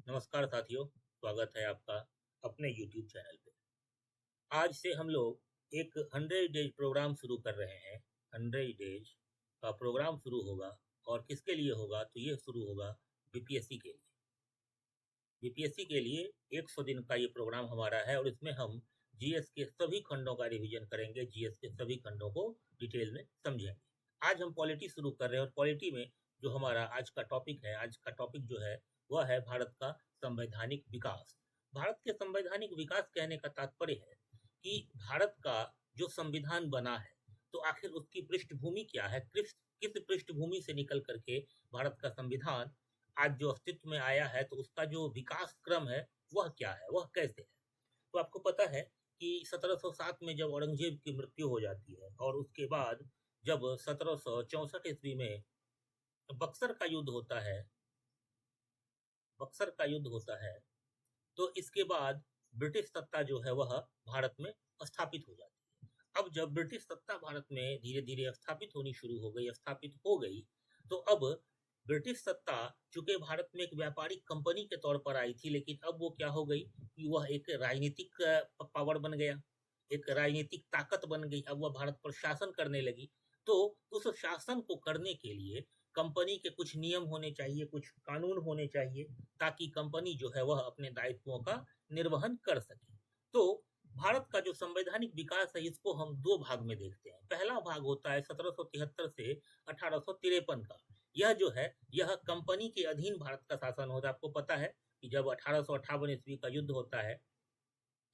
नमस्कार साथियों, स्वागत है आपका अपने YouTube चैनल पे। आज से हम लोग एक 100 डेज प्रोग्राम शुरू कर रहे हैं। 100 डेज का प्रोग्राम शुरू होगा और किसके लिए होगा तो ये शुरू होगा बीपीएससी के लिए। बीपीएससी के लिए 100 दिन का ये प्रोग्राम हमारा है और इसमें हम जीएस के सभी खंडों का रिवीजन करेंगे, जीएस के सभी खंडों को डिटेल में समझेंगे। आज हम पॉलिटी शुरू कर रहे हैं और पॉलिटी में जो हमारा आज का टॉपिक है, आज का टॉपिक जो है वह है भारत का संवैधानिक विकास। भारत के संवैधानिक विकास कहने का तात्पर्य है कि भारत का जो संविधान बना है तो आखिर उसकी पृष्ठभूमि क्या है, किस पृष्ठभूमि से निकल करके भारत का संविधान आज जो अस्तित्व में आया है तो उसका जो विकास क्रम है वह क्या है, वह कैसे है। तो आपको पता है कि 1707 में जब औरंगजेब की मृत्यु हो जाती है और उसके बाद जब 1764 ईस्वी में बक्सर का युद्ध होता है, बक्सर का युद्ध होता है, तो इसके बाद ब्रिटिश सत्ता जो है वह भारत में स्थापित हो जाती है। अब जब ब्रिटिश सत्ता भारत में धीरे धीरे स्थापित होनी शुरू हो गई, स्थापित हो गई, तो अब ब्रिटिश सत्ता चूंकि भारत में एक व्यापारिक कंपनी के तौर पर आई थी, लेकिन अब वो क्या हो गई कि वह एक राजनीतिक पावर बन गया, एक राजनीतिक ताकत बन गई। अब वह भारत पर शासन करने लगी। तो उस शासन को करने के लिए कंपनी के कुछ नियम होने चाहिए, कुछ कानून होने चाहिए, ताकि कंपनी जो है वह अपने दायित्वों का निर्वहन कर सके। तो भारत का जो संवैधानिक विकास है इसको हम दो भाग में देखते हैं। पहला भाग होता है 1773 से 1853 का। यह जो है यह कंपनी के अधीन भारत का शासन होता है। आपको पता है कि जब 1858 ईस्वी का युद्ध होता है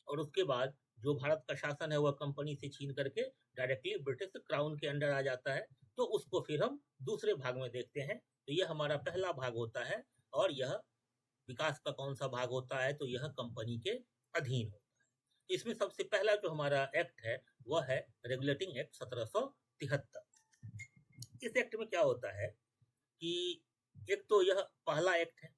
और उसके बाद जो भारत का शासन है वह कंपनी से छीन करके डायरेक्टली ब्रिटिश क्राउन के अंडर आ जाता है। तो उसको फिर हम दूसरे भाग में देखते हैं। तो यह हमारा पहला भाग होता है और यह विकास का कौन सा भाग होता है तो यह कंपनी के अधीन होता है। तो इसमें सबसे पहला जो हमारा एक्ट है वह है रेगुलेटिंग एक्ट 1773। इस एक्ट में क्या होता है कि एक तो यह पहला एक्ट है,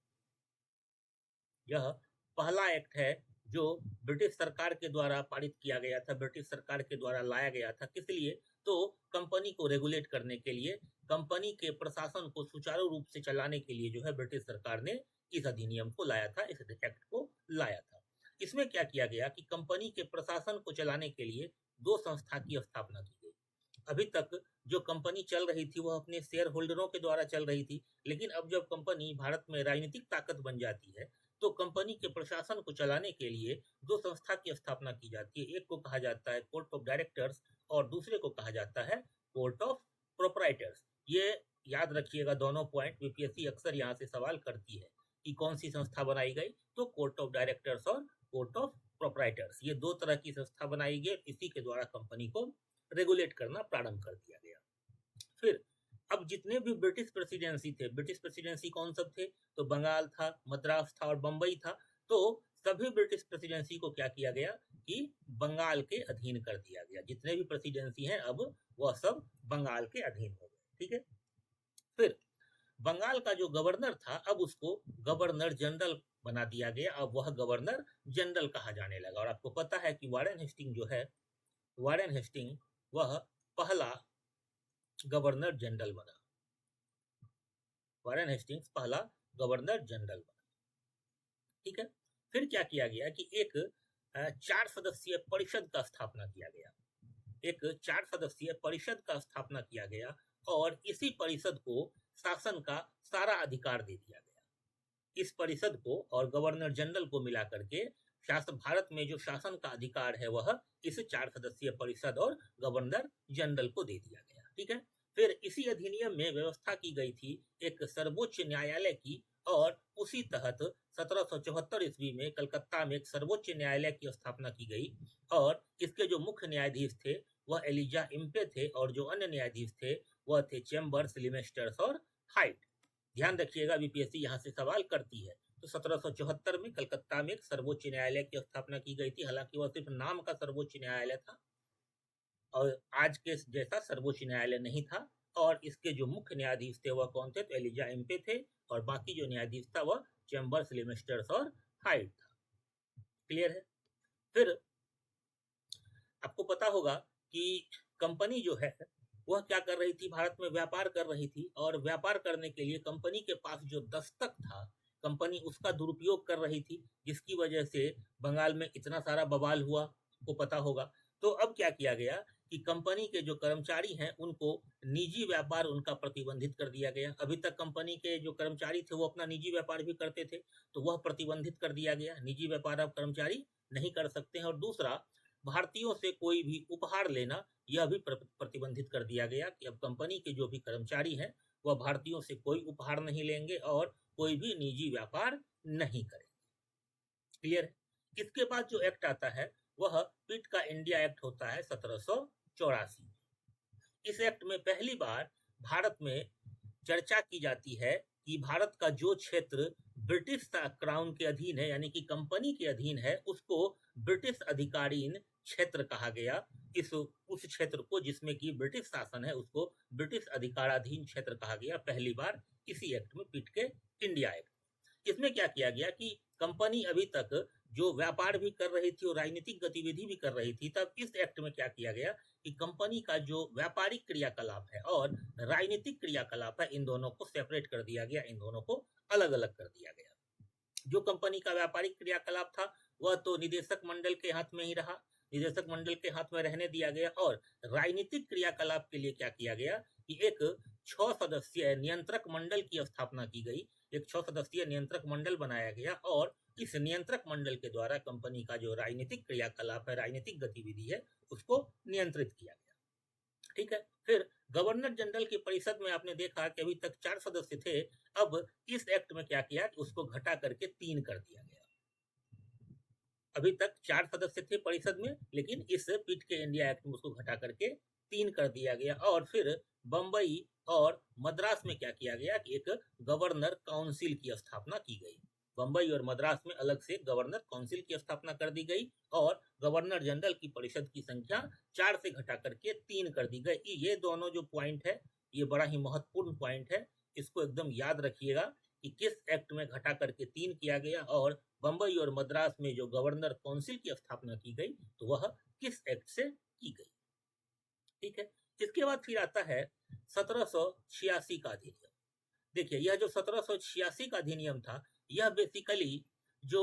यह पहला एक्ट है जो ब्रिटिश सरकार के द्वारा पारित किया गया था, ब्रिटिश सरकार के द्वारा लाया गया था। किस लिए? तो कंपनी को रेगुलेट करने के लिए, कंपनी के प्रशासन को सुचारू रूप से चलाने के लिए जो है ब्रिटिश सरकार ने इस अधिनियम को लाया था, इस एक्ट को लाया था। इसमें क्या किया गया कि कंपनी के प्रशासन को चलाने के लिए दो संस्था की स्थापना की गई। अभी तक जो कंपनी चल रही थी वह अपने शेयर होल्डरों के द्वारा चल रही थी, लेकिन अब जब कंपनी भारत में राजनीतिक ताकत बन जाती है तो कंपनी के प्रशासन को चलाने के लिए दो संस्था की स्थापना की जाती है। एक को कहा जाता है कोर्ट ऑफ डायरेक्टर्स और दूसरे को कहा जाता है कोर्ट ऑफ प्रोप्राइटर्स। ये याद रखिएगा, दोनों पॉइंट बीपीएससी अक्सर यहाँ से सवाल करती है कि कौन सी संस्था बनाई गई, तो कोर्ट ऑफ डायरेक्टर्स और कोर्ट ऑफ प्रोप्राइटर्स, ये दो तरह की संस्था बनाई गई। इसी के द्वारा कंपनी को रेगुलेट करना प्रारंभ कर दिया गया। फिर अब जितने भी ब्रिटिश प्रेसिडेंसी थे, ब्रिटिश प्रेसिडेंसी कौन सब थे तो बंगाल था, मद्रास था और बंबई था। तो सभी ब्रिटिश प्रेसिडेंसी को क्या किया गया कि बंगाल के अधीन कर दिया गया। जितने भी प्रेसिडेंसी हैं अब वह सब बंगाल के अधीन हो गए। ठीक है। फिर बंगाल का जो गवर्नर था अब उसको गवर्नर जनरल बना दिया गया। अब वह गवर्नर जनरल कहा जाने लगा। और आपको पता है कि वारेन हेस्टिंग जो है, वारेन हेस्टिंग वह पहला गवर्नर जनरल बना। वारेन हेस्टिंग्स पहला गवर्नर जनरल बना। ठीक है। फिर क्या किया गया कि एक 4 सदस्यीय परिषद का स्थापना किया गया। एक 4 सदस्यीय परिषद का स्थापना किया गया और इसी परिषद को शासन का सारा अधिकार दे दिया गया। इस परिषद को और गवर्नर जनरल को मिला करके शासन, भारत में जो शासन का अधिकार है वह इस 4 सदस्यीय परिषद और गवर्नर जनरल को दे दिया गया। ठीक है। फिर इसी अधिनियम में व्यवस्था की गई थी एक सर्वोच्च न्यायालय की, और उसी तहत 1774 ईस्वी में कलकत्ता में एक सर्वोच्च न्यायालय की स्थापना की गई। और इसके जो मुख्य न्यायाधीश थे वह एलिजा इम्पे थे और जो अन्य न्यायाधीश थे वह थे चैम्बर्स, लिमेस्टर्स और हाइट। ध्यान रखिएगा, बीपीएससी यहाँ से सवाल करती है। तो 1774 में कलकत्ता में एक सर्वोच्च न्यायालय की स्थापना की गई थी। हालांकि वह सिर्फ नाम का सर्वोच्च न्यायालय था और आज के जैसा सर्वोच्च न्यायालय नहीं था। और इसके जो मुख्य न्यायाधीश थे वह कौन थे तो एलिजा इम्पे थे, और बाकी जो न्यायाधीश था वह चैम्बर्स, लिमेस्टर्स और हाइट था। क्लियर है। फिर आपको पता होगा कि कंपनी जो है वह क्या कर रही थी, भारत में व्यापार कर रही थी, और व्यापार करने के लिए कंपनी के पास जो दस्तक था, कंपनी उसका दुरुपयोग कर रही थी, जिसकी वजह से बंगाल में इतना सारा बवाल हुआ, को पता होगा। तो अब क्या किया गया कि कंपनी के जो कर्मचारी हैं उनको निजी व्यापार उनका प्रतिबंधित कर दिया गया। अभी तक कंपनी के जो कर्मचारी थे वो अपना निजी व्यापार भी करते थे, तो वह प्रतिबंधित कर दिया गया, निजी व्यापार अब कर्मचारी नहीं कर सकते हैं। और दूसरा, भारतीयों से कोई भी उपहार लेना यह भी प्रतिबंधित कर दिया गया कि अब कंपनी के जो भी कर्मचारी हैं वह भारतीयों से कोई उपहार नहीं लेंगे और कोई भी निजी व्यापार नहीं करेंगे। क्लियर है? इसके बाद जो एक्ट आता है वह पिट का इंडिया एक्ट होता है 1784। इस एक्ट में पहली बार भारत में चर्चा की जाती है कि भारत का जो क्षेत्र ब्रिटिश क्राउन के अधीन है, यानी कि कंपनी के अधीन है, उसको ब्रिटिश अधिकारीन क्षेत्र कहा गया। उस क्षेत्र को जिसमें कि ब्रिटिश शासन है उसको ब्रिटिश अधिकाराधीन क्षेत्र कहा गया, पहली बार इसी एक्ट में, पिट के इंडिया एक्ट। इसमें क्या किया गया कि कंपनी अभी तक जो व्यापार भी कर रही थी और राजनीतिक गतिविधि भी कर रही थी, तब इस एक्ट में क्या किया गया कि कंपनी का जो व्यापारिक क्रियाकलाप है और राजनीतिक क्रियाकलाप है, इन दोनों को सेपरेट कर दिया गया, इन दोनों को अलग अलग कर दिया गया। जो कंपनी का व्यापारिक क्रियाकलाप था वह तो निदेशक मंडल के हाथ में ही रहा, निदेशक मंडल के हाथ में रहने दिया गया। और राजनीतिक क्रियाकलाप के लिए क्या किया गया कि एक 6 सदस्यीय नियंत्रक मंडल की स्थापना की गई, एक 6 सदस्यीय नियंत्रक मंडल बनाया गया और इस नियंत्रक मंडल के द्वारा कंपनी का जो राजनीतिक क्रियाकलाप है, राजनीतिक गतिविधि है, उसको नियंत्रित किया गया। ठीक है। फिर गवर्नर जनरल की परिषद में आपने देखा कि अभी तक 4 सदस्य थे, अब इस एक्ट में क्या किया कि उसको घटा करके 3 कर दिया गया। अभी तक 4 सदस्य थे परिषद में, लेकिन इस पिट के इंडिया एक्ट में उसको घटा करके 3 कर दिया गया। और फिर बंबई और मद्रास में क्या किया गया कि एक गवर्नर काउंसिल की स्थापना की गई। बंबई और मद्रास में अलग से गवर्नर काउंसिल की स्थापना कर दी गई और गवर्नर जनरल की परिषद की संख्या 4 से घटा करके 3 कर दी गई। ये दोनों जो पॉइंट है ये बड़ा ही महत्वपूर्ण पॉइंट है, इसको एकदम याद रखिएगा कि किस एक्ट में घटा करके 3 किया गया और बंबई और मद्रास में जो गवर्नर काउंसिल की स्थापना की गई तो वह किस एक्ट से की गई। ठीक है। इसके बाद फिर आता है 1786 का अधिनियम। देखिए, यह जो 1786 का अधिनियम था, यह बेसिकली जो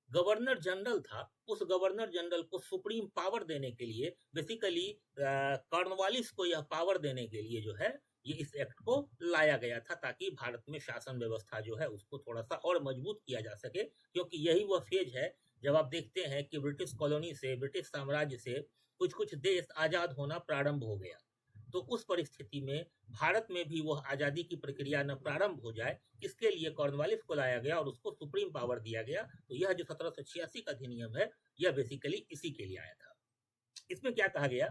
गवर्नर जनरल था, उस गवर्नर जनरल को सुप्रीम पावर देने के लिए, बेसिकली कॉर्नवालिस को यह पावर देने के लिए जो है ये इस एक्ट को लाया गया था, ताकि भारत में शासन व्यवस्था जो है उसको थोड़ा सा और मजबूत किया जा सके। क्योंकि यही वह फेज है जब आप देखते हैं कि ब्रिटिश कॉलोनी से, ब्रिटिश साम्राज्य से कुछ कुछ देश आजाद होना प्रारंभ हो गया। तो उस परिस्थिति में भारत में भी वह आजादी की प्रक्रिया न प्रारंभ हो जाए, इसके लिए कॉर्नवालिस को लाया गया और उसको सुप्रीम पावर दिया गया। तो यह जो 1786 का अधिनियम है यह बेसिकली इसी के लिए आया था। इसमें क्या कहा गया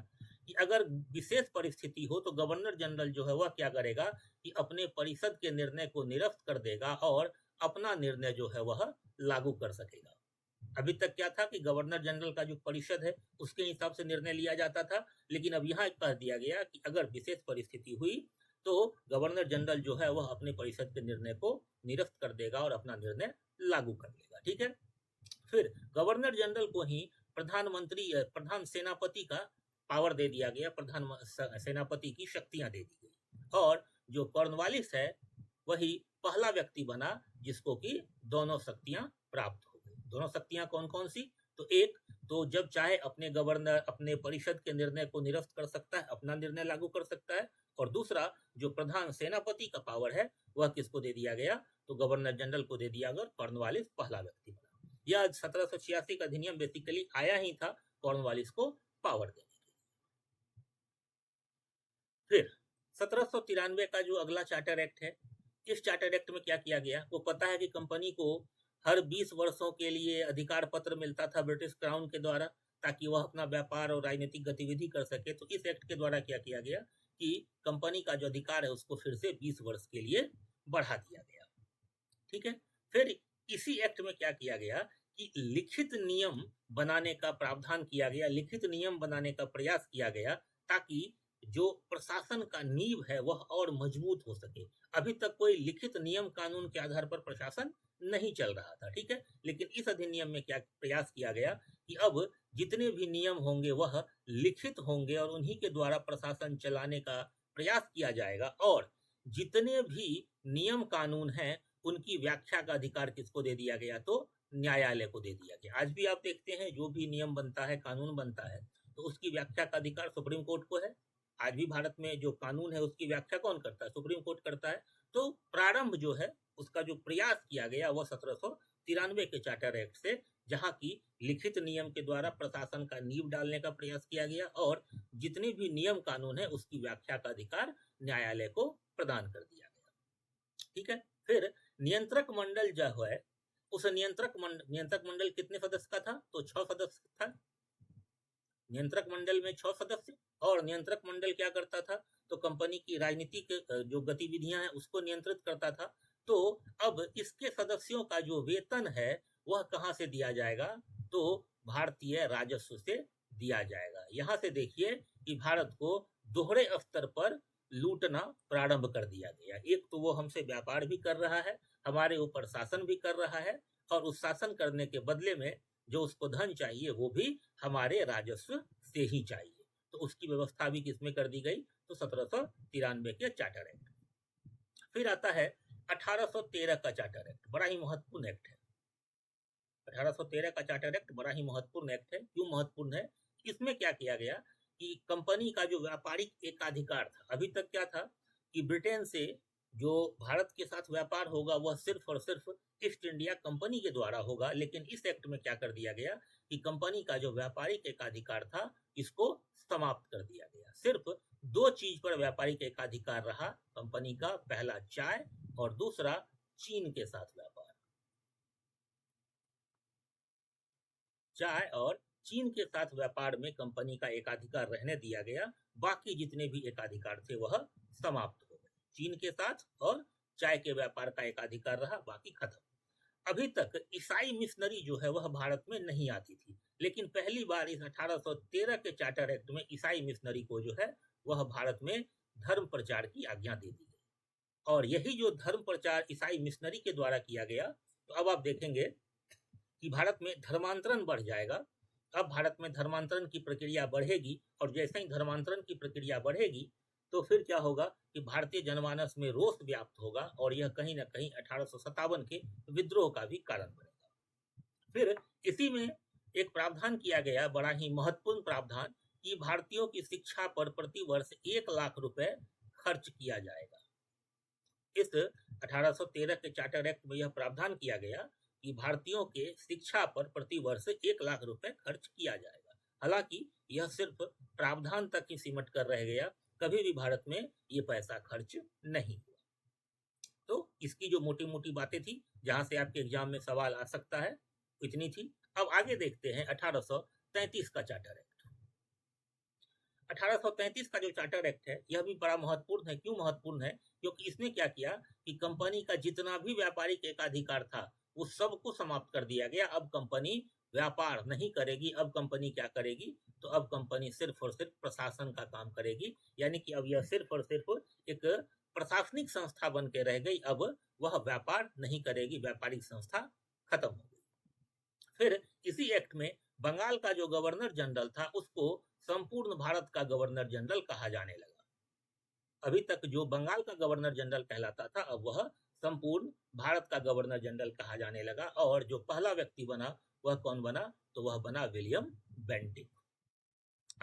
कि अगर विशेष परिस्थिति हो तो गवर्नर जनरल जो है वह क्या करेगा कि अपने परिषद के निर्णय को निरस्त कर देगा और अपना निर्णय जो है वह लागू कर सकेगा। अभी तक क्या था कि गवर्नर जनरल का जो परिषद है उसके हिसाब से निर्णय लिया जाता था, लेकिन अब यहाँ कह दिया गया कि अगर विशेष परिस्थिति हुई तो गवर्नर जनरल जो है वह अपने परिषद के निर्णय को निरस्त कर देगा और अपना निर्णय लागू कर लेगा। ठीक है। फिर गवर्नर जनरल को ही प्रधान सेनापति का पावर दे दिया गया, प्रधान सेनापति की शक्तियां दे दी गई। और जो कॉर्नवालिस है वही पहला व्यक्ति बना जिसको कि दोनों शक्तियां प्राप्त हो गई। दोनों शक्तियां कौन कौन सी? तो एक तो जब चाहे अपने गवर्नर अपने परिषद के निर्णय को निरस्त कर सकता है, अपना निर्णय लागू कर सकता है। और दूसरा जो प्रधान सेनापति का पावर है वह किसको दे दिया गया? तो गवर्नर जनरल को दे दिया गया। कॉर्नवालिस पहला व्यक्ति बना। यह 1786 का अधिनियम बेसिकली आया ही था कॉर्नवालिस को पावर देने के लिए। फिर 1793 का जो अगला चार्टर एक्ट है, इस चार्टर एक्ट में क्या किया गया? वो पता है कि कंपनी को हर 20 वर्षों के लिए अधिकार पत्र मिलता था ब्रिटिश क्राउन के द्वारा, ताकि वह अपना व्यापार और राजनीतिक गतिविधि कर सके। तो इस एक्ट के द्वारा क्या किया गया कि कंपनी का जो अधिकार है उसको फिर से 20 वर्ष के लिए बढ़ा दिया गया। ठीक है। फिर इसी एक्ट में क्या किया गया कि लिखित नियम बनाने का प्रावधान किया गया, लिखित नियम बनाने का प्रयास किया गया, ताकि जो प्रशासन का नींव है वह और मजबूत हो सके। अभी तक कोई लिखित नियम कानून के आधार पर प्रशासन नहीं चल रहा था। ठीक है। लेकिन इस अधिनियम में क्या प्रयास किया गया कि अब जितने भी नियम होंगे वह लिखित होंगे और उन्हीं के द्वारा प्रशासन चलाने का प्रयास किया जाएगा। और जितने भी नियम कानून हैं उनकी व्याख्या का अधिकार किसको दे दिया गया, तो न्यायालय को दे दिया गया। आज भी आप देखते हैं जो भी नियम बनता है, कानून बनता है, तो उसकी व्याख्या का अधिकार सुप्रीम कोर्ट को है। आज भी भारत में जो कानून है उसकी व्याख्या कौन करता है, सुप्रीम कोर्ट करता है। तो प्रारंभ जो है उसका जो प्रयास किया गया वह 1793 के चार्टर एक्ट से, जहां की लिखित नियम के द्वारा प्रशासन का नींव डालने का प्रयास किया गया और जितने भी नियम कानून है उसकी व्याख्या का अधिकार न्यायालय को प्रदान कर दिया गया। ठीक है। फिर नियंत्रक मंडल जो है, उस नियंत्रक मंडल कितने सदस्य का था, तो 6 सदस्य था। नियंत्रक मंडल में 6 सदस्य, और नियंत्रक मंडल क्या करता था, तो कंपनी की राजनीतिक जो गतिविधियां हैं उसको नियंत्रित करता था। तो अब इसके सदस्यों का जो वेतन है वह कहां से दिया जाएगा, तो भारतीय राजस्व से दिया जाएगा। यहां से देखिए कि भारत को दोहरे स्तर पर लूटना प्रारंभ कर दिया गया। एक तो वो हमसे व्यापार भी कर रहा है, हमारे ऊपर शासन भी कर रहा है, और उस शासन करने के बदले में जो उसको धन चाहिए वो भी हमारे राजस्व से ही चाहिए। तो उसकी व्यवस्था भी किसमें कर दी गई, तो 1793 के चार्टर एक्ट। फिर आता है 1813 का चार्टर एक्ट, बड़ा ही महत्वपूर्ण एक्ट है। 1813 का चार्टर एक्ट बड़ा ही महत्वपूर्ण एक्ट है। क्यों महत्वपूर्ण है, इसमें क्या किया गया कि कंपनी का जो व्यापारिक एकाधिकार था, अभी तक क्या था कि ब्रिटेन से जो भारत के साथ व्यापार होगा वह सिर्फ और सिर्फ ईस्ट इंडिया कंपनी के द्वारा होगा। लेकिन इस एक्ट में क्या कर दिया गया कि कंपनी का जो व्यापारिक एकाधिकार था इसको समाप्त कर दिया गया। सिर्फ 2 चीज पर व्यापारिक एकाधिकार रहा कंपनी का, पहला चाय और दूसरा चीन के साथ व्यापार। चाय और चीन के साथ व्यापार में कंपनी का एकाधिकार रहने दिया गया, बाकी जितने भी एकाधिकार थे वह समाप्त हो गए। चीन के साथ और चाय के व्यापार का एकाधिकार रहा, बाकी खत्म। अभी तक ईसाई मिशनरी जो है वह भारत में नहीं आती थी, लेकिन पहली बार इस 1813 के चार्टर एक्ट में ईसाई मिशनरी को जो है वह भारत में धर्म प्रचार की आज्ञा दे दी गई। और यही जो धर्म प्रचार ईसाई मिशनरी के द्वारा किया गया, तो अब आप देखेंगे कि भारत में धर्मांतरण बढ़ जाएगा। अब भारत में धर्मांतरण की प्रक्रिया बढ़ेगी, और जैसे ही धर्मांतरण की प्रक्रिया बढ़ेगी तो फिर क्या होगा कि भारतीय जनमानस में रोष व्याप्त होगा, और यह कहीं ना कहीं 1857 के विद्रोह का भी कारण बनेगा। फिर इसी में एक प्रावधान किया गया, बड़ा ही महत्वपूर्ण प्रावधान, कि भारतीयों की शिक्षा पर प्रति वर्ष 1 लाख रुपए खर्च किया जाएगा। इस 1813 के चार्टर एक्ट में यह प्रावधान किया गया कि भारतीयों के शिक्षा पर प्रति वर्ष 1 लाख रुपए खर्च किया जाएगा। हालांकि यह सिर्फ प्रावधान तक ही सिमट कर रह गया, कभी भी भारत में ये पैसा खर्च नहीं हुआ। तो इसकी जो मोटी मोटी बातें थी, जहां से आपके एग्जाम में सवाल आ सकता है, इतनी थी। अब आगे देखते हैं 1833 का चार्टर एक्ट। 1833 का जो चार्टर एक्ट है यह भी बड़ा महत्वपूर्ण है। क्यों महत्वपूर्ण है, क्योंकि इसने क्या किया कि कंपनी का जितना भी व्यापारिक एकाधिकार था उस सबको समाप्त कर दिया गया। अब कंपनी व्यापार नहीं करेगी, अब कंपनी क्या करेगी, तो अब कंपनी सिर्फ और सिर्फ प्रशासन का काम करेगी। यानी कि अब यह सिर्फ और सिर्फ एक प्रशासनिक संस्था बन के रह गई, अब वह व्यापार नहीं करेगी, व्यापारिक संस्था खत्म हो गई। फिर इसी एक्ट में बंगाल का जो गवर्नर जनरल था उसको संपूर्ण भारत का गवर्नर जनरल कहा जाने लगा। अभी तक जो बंगाल का गवर्नर जनरल कहलाता था, अब वह संपूर्ण भारत का गवर्नर जनरल कहा जाने लगा। और जो पहला व्यक्ति बना वह कौन बना, तो वह बना विलियम बेंटिक।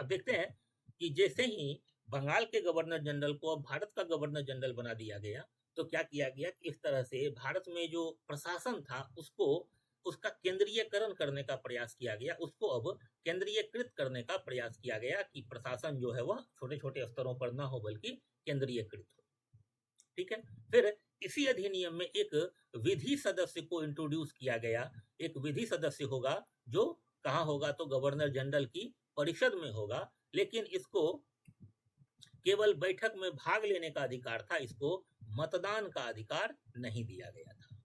अब देखते हैं कि जैसे ही बंगाल के गवर्नर जनरल को अब भारत का गवर्नर जनरल बना दिया गया, तो क्या किया गया कि इस तरह से भारत में जो प्रशासन था उसको उसका केंद्रीयकरण करने का प्रयास किया गया, उसको अब केंद्रीयकृत करने का प्रयास किया गया कि प्रशासन जो है वह छोटे छोटे स्तरों पर न हो बल्कि केंद्रीयकृत हो। ठीक है। फिर इसी अधिनियम में एक विधि सदस्य को इंट्रोड्यूस किया गया। एक विधि सदस्य होगा जो कहाँ होगा, तो गवर्नर जनरल की परिषद में होगा, लेकिन इसको केवल बैठक में भाग लेने का अधिकार था, इसको मतदान का अधिकार नहीं दिया गया था।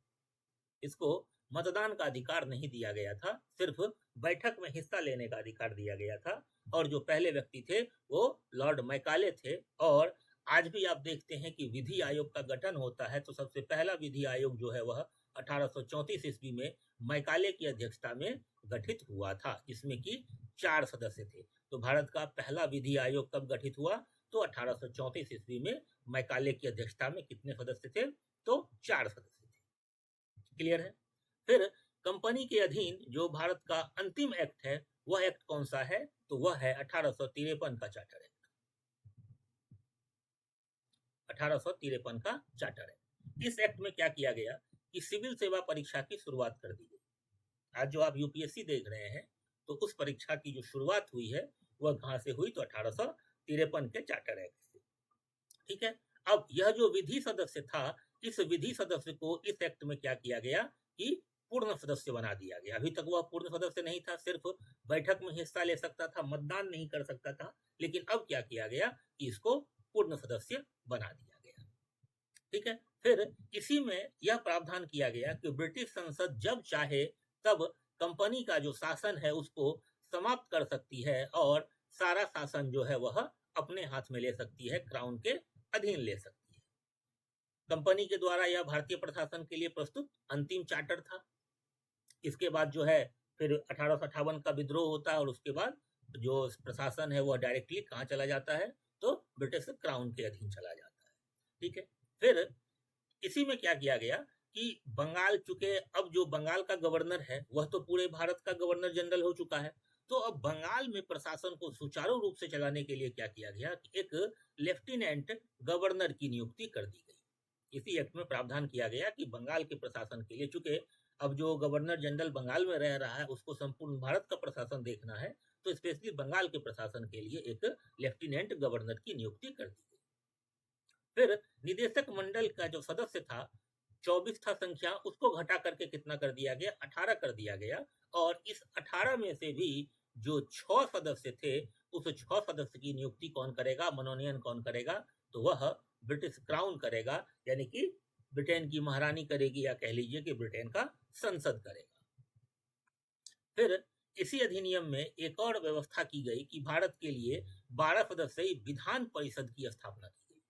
इसको मतदान का अधिकार नहीं दिया गया था, सिर्फ बैठक में हिस्सा लेने का अधिकार दिया गया था। और जो पहले व्यक्ति थे वो लॉर्ड मैकाले थे। और आज भी आप देखते हैं कि विधि आयोग का गठन होता है, तो सबसे पहला विधि आयोग जो है वह 1834 ईस्वी में मैकाले की अध्यक्षता में गठित हुआ था, जिसमें कि 4 सदस्य थे। तो भारत का पहला विधि आयोग कब गठित हुआ, तो 1834 ईस्वी में मैकाले की अध्यक्षता में कितने सदस्य थे, तो 4 सदस्य थे। क्लियर है। फिर कंपनी के अधीन जो भारत का अंतिम एक्ट है वह एक्ट कौन सा है, तो वह है 1853 का चार्टर एक्ट। 1853 का चार्टर एक्ट। इस एक्ट में क्या किया गया कि सिविल सेवा परीक्षा की शुरुआत कर दी गई। आज जो आप यूपीएससी देख रहे हैं तो उस परीक्षा की जो शुरुआत हुई है वह कहां से हुई, तो 1853 के चार्टर एक्ट से। ठीक है। अब यह जो विधि सदस्य था, इस विधि सदस्य को इस एक्ट में क्या किया गया कि पूर्ण सदस्य बना दिया गया। अभी तक वह पूर्ण सदस्य नहीं था, सिर्फ बैठक में हिस्सा ले सकता था, मतदान नहीं कर सकता था, लेकिन अब क्या किया गया कि इसको पूर्ण सदस्य बना दिया गया। ठीक है। फिर इसी में यह प्रावधान किया गया कि ब्रिटिश संसद जब चाहे तब कंपनी का जो शासन है उसको समाप्त कर सकती है और सारा शासन जो है वह अपने हाथ में ले सकती है, क्राउन के अधीन ले सकती है। कंपनी के द्वारा यह भारतीय प्रशासन के लिए प्रस्तुत अंतिम चार्टर था। इसके बाद जो है फिर 1858 का विद्रोह होता है और उसके बाद जो प्रशासन है वह डायरेक्टली कहाँ चला जाता है, तो ब्रिटिश क्राउन के अधीन चला जाता है। ठीक है। फिर इसी में क्या किया गया कि बंगाल, चूंकि अब जो बंगाल का गवर्नर है वह तो पूरे भारत का गवर्नर जनरल हो चुका है, तो अब बंगाल में प्रशासन को सुचारू रूप से चलाने के लिए क्या किया गया कि एक लेफ्टिनेंट गवर्नर की नियुक्ति कर दी गई। इसी एक्ट में प्रावधान किया गया कि बंगाल के प्रशासन के लिए, चूंकि अब जो गवर्नर जनरल बंगाल में रह रहा है उसको संपूर्ण भारत का प्रशासन देखना है, तो स्पेशली बंगाल के प्रशासन के लिए एक लेफ्टिनेंट गवर्नर की नियुक्ति कर दी गई। फिर निदेशक मंडल का जो सदस्य था 24 था संख्या, उसको घटा करके कितना कर दिया गया, 18 कर दिया गया। और इस 18 में से भी जो 6 सदस्य थे, उस 6 सदस्य की नियुक्ति कौन करेगा, मनोनयन कौन करेगा, तो वह ब्रिटिश क्राउन करेगा, यानी कि ब्रिटेन की महारानी करेगी, या कह लीजिए कि ब्रिटेन का संसद करेगा। फिर इसी अधिनियम में एक और व्यवस्था की गई कि भारत के लिए 12 सदस्यीय विधान परिषद की स्थापना की गई,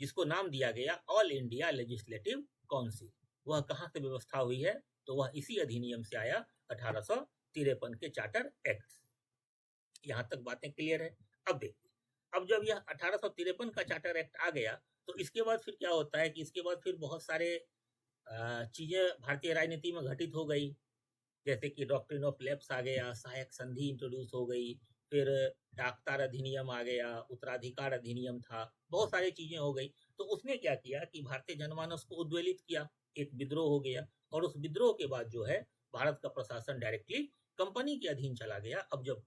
जिसको नाम दिया गया ऑल इंडिया लेजिस्लेटिव काउंसिल। वह कहां से व्यवस्था हुई है, तो वह इसी अधिनियम से आया, 1853 के चार्टर एक्ट। यहां तक बातें क्लियर है। अब देखिए, अब जब यह 1853 का चार्टर एक्ट आ गया तो इसके बाद फिर क्या होता है कि इसके बाद फिर बहुत सारे चीजें भारतीय राजनीति में घटित हो गई, जैसे कि डॉक्ट्रिन ऑफ लैप्स आ गया, सहायक संधि इंट्रोड्यूस हो गई, फिर डाकतार अधिनियम आ गया, उत्तराधिकार अधिनियम था, बहुत सारी चीजें हो गई। तो उसने क्या किया कि भारतीय जनमानस को उद्वेलित किया, एक विद्रोह हो गया, और उस विद्रोह के बाद जो है भारत का प्रशासन डायरेक्टली कंपनी के अधीन चला गया। अब जब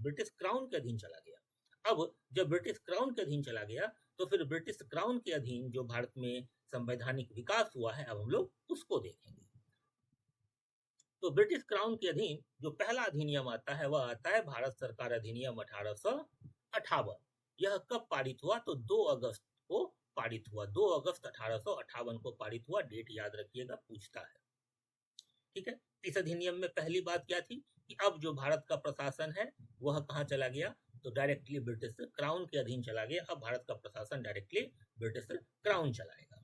ब्रिटिश क्राउन के अधीन चला गया। अब जब ब्रिटिश क्राउन के अधीन चला गया तो फिर ब्रिटिश क्राउन के अधीन जो भारत में संवैधानिक विकास हुआ है, अब हम लोग उसको देखेंगे। तो ब्रिटिश क्राउन के अधीन जो पहला अधिनियम आता है वह आता है भारत सरकार अधिनियम 1858। यह कब पारित हुआ, तो 2 अगस्त को पारित हुआ, 2 अगस्त 1858 को पारित हुआ। डेट याद रखिएगा, पूछता है। ठीक है। इस अधिनियम में पहली बात क्या थी कि अब जो भारत का प्रशासन है वह कहाँ चला गया, तो डायरेक्टली ब्रिटिश क्राउन के अधीन चला गया। अब भारत का प्रशासन डायरेक्टली ब्रिटिश क्राउन चलाएगा।